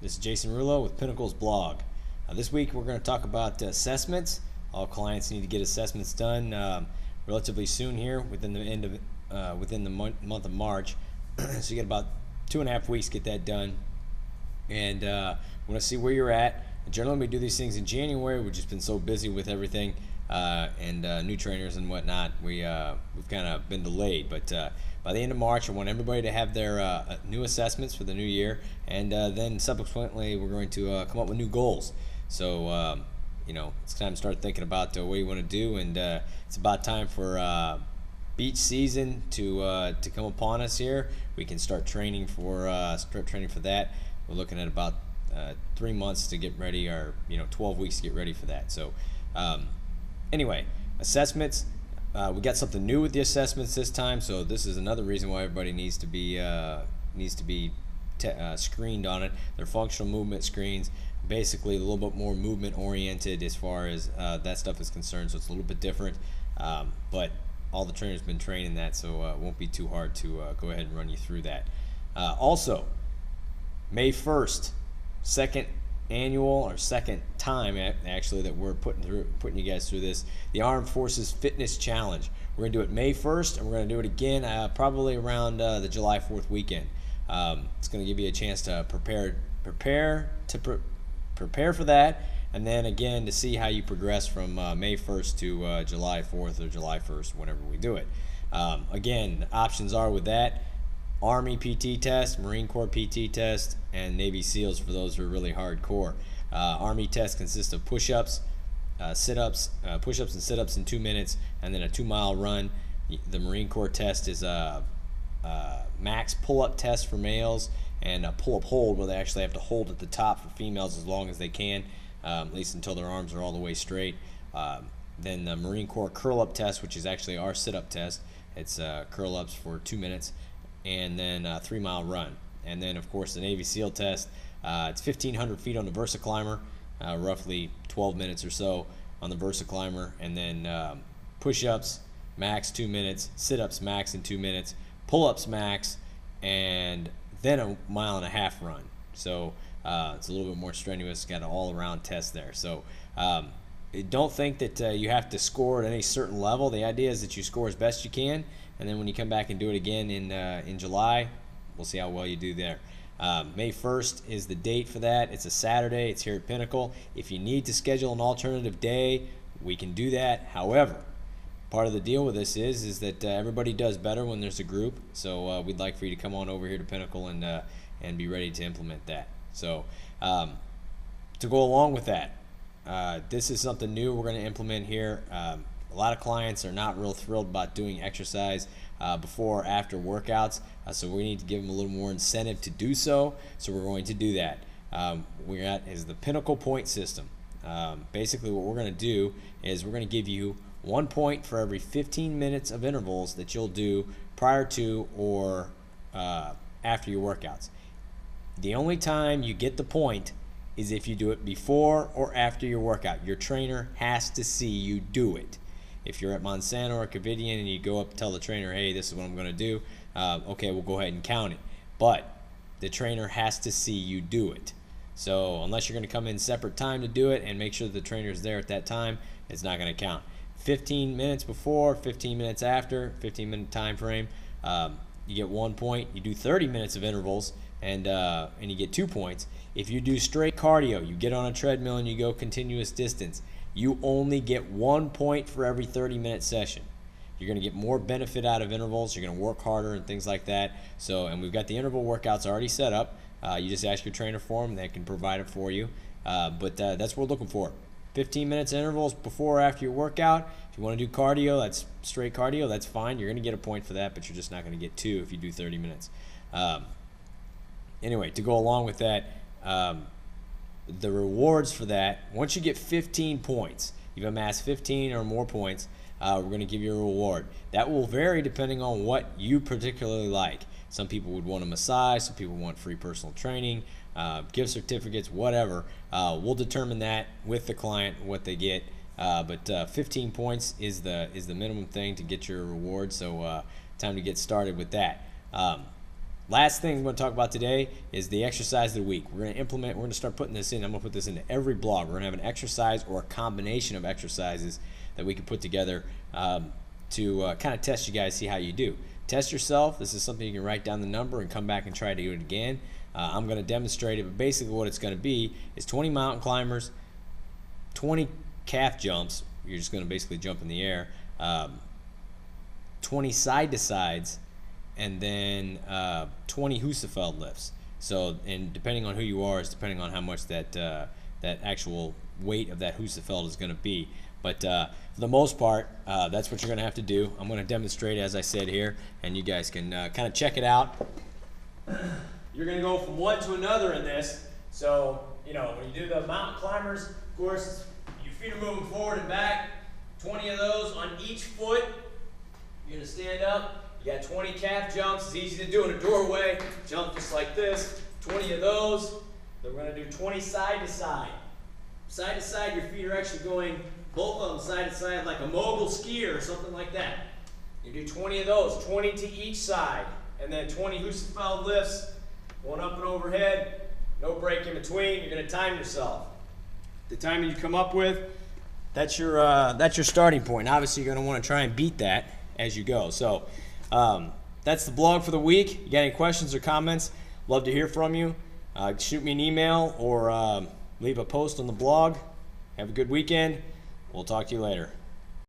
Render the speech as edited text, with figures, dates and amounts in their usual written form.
This is Jason Rulo with Pinnacle's blog. This week we're going to talk about assessments. All clients need to get assessments done relatively soon here within the month of March. So you get about 2.5 weeks to get that done, and we're going to see where you're at. Generally, we do these things in January. We've just been so busy with everything and new trainers and whatnot. We've kind of been delayed, but by the end of March, I want everybody to have their new assessments for the new year, and then subsequently, we're going to come up with new goals. So, it's time to start thinking about what you want to do, and it's about time for beach season to come upon us here. We can start training for that. We're looking at about 3 months to get ready, or 12 weeks to get ready for that. So, anyway, assessments. We got something new with the assessments this time, so this is another reason why everybody needs to be screened on it. They're functional movement screens, basically a little bit more movement oriented as far as that stuff is concerned. So it's a little bit different, but all the trainers have been trained in that, so it won't be too hard to go ahead and run you through that. Also, May 1st, second time actually that we're putting you guys through this, the Armed Forces Fitness Challenge. We're going to do it May 1st, and we're going to do it again probably around the July 4th weekend. It's going to give you a chance to prepare for that, and then again to see how you progress from May 1st to July 4th or July 1st, whenever we do it. Again, options are with that: Army PT test, Marine Corps PT test, and Navy SEALs for those who are really hardcore. Army test consists of push-ups, sit-ups, push-ups and sit-ups in 2 minutes, and then a 2-mile run. The Marine Corps test is a max pull-up test for males, and a pull-up hold where they actually have to hold at the top for females as long as they can, at least until their arms are all the way straight. Then the Marine Corps curl-up test, which is actually our sit-up test. It's curl-ups for 2 minutes, and then a 3-mile run. And then, of course, the Navy SEAL test. It's 1,500 feet on the VersaClimber, roughly 12 minutes or so on the VersaClimber, and then push-ups max 2 minutes, sit-ups max in 2 minutes, pull-ups max, and then a 1.5 mile run. So it's a little bit more strenuous. Got an all-around test there. So don't think that you have to score at any certain level. The idea is that you score as best you can, and then when you come back and do it again in July, we'll see how well you do there. May 1st is the date for that. It's a Saturday. It's here at Pinnacle. If you need to schedule an alternative day, we can do that. However, part of the deal with this is that everybody does better when there's a group. So we'd like for you to come on over here to Pinnacle and be ready to implement that. So to go along with that, this is something new we're going to implement here. A lot of clients are not real thrilled about doing exercise before or after workouts, so we need to give them a little more incentive to do so. So we're going to do that. We're at is the Pinnacle Point system. Basically, what we're going to do is we're going to give you 1 point for every 15 minutes of intervals that you'll do prior to or after your workouts. The only time you get the point is if you do it before or after your workout. Your trainer has to see you do it. If you're at Monsanto or Covidian and you go up and tell the trainer, hey, this is what I'm going to do, okay, we'll go ahead and count it. But the trainer has to see you do it. So unless you're going to come in separate time to do it and make sure the trainer's there at that time, it's not going to count. 15 minutes before, 15 minutes after, 15-minute time frame, you get 1 point. You do 30 minutes of intervals, and you get 2 points. If you do straight cardio, you get on a treadmill and you go continuous distance, you only get 1 point for every 30-minute session. You're going to get more benefit out of intervals. You're going to work harder and things like that. So, and we've got the interval workouts already set up. You just ask your trainer for them. They can provide it for you. But that's what we're looking for. 15 minutes intervals before or after your workout. If you want to do cardio, that's straight cardio, that's fine. You're going to get a point for that, but you're just not going to get 2 if you do 30 minutes. Anyway, to go along with that, the rewards for that, once you get 15 points, you've amassed 15 or more points, we're going to give you a reward. That will vary depending on what you particularly like. Some people would want a massage, some people want free personal training, gift certificates, whatever. We'll determine that with the client, what they get. But 15 points is the minimum thing to get your reward, so time to get started with that. Last thing we're going to talk about today is the exercise of the week. We're going to start putting this in. I'm going to put this into every blog. We're going to have an exercise or a combination of exercises that we can put together to kind of test you guys, see how you do. Test yourself. This is something you can write down the number and come back and try to do it again. I'm going to demonstrate it, but basically what it's going to be is 20 mountain climbers, 20 calf jumps. You're just going to basically jump in the air, 20 side-to-sides, and then 20 Husafeld lifts. So, and depending on who you are, is depending on how much that that actual weight of that Husafeld is going to be. But for the most part, that's what you're going to have to do. I'm going to demonstrate, as I said here, and you guys can kind of check it out. You're going to go from one to another in this. So, you know, when you do the mountain climbers, of course, your feet are moving forward and back. 20 of those on each foot. You're going to stand up. You got 20 calf jumps. It's easy to do in a doorway. Jump just like this. 20 of those. Then we're going to do 20 side to side. Side to side, your feet are actually going both of them side to side like a mogul skier or something like that. You do 20 of those, 20 to each side. And then 20 Husafeld lifts, going up and overhead. No break in between. You're going to time yourself. The timing you come up with, that's your starting point. Obviously, you're going to want to try and beat that as you go. So that's the blog for the week. You got any questions or comments? Love to hear from you. Shoot me an email or leave a post on the blog. Have a good weekend. We'll talk to you later.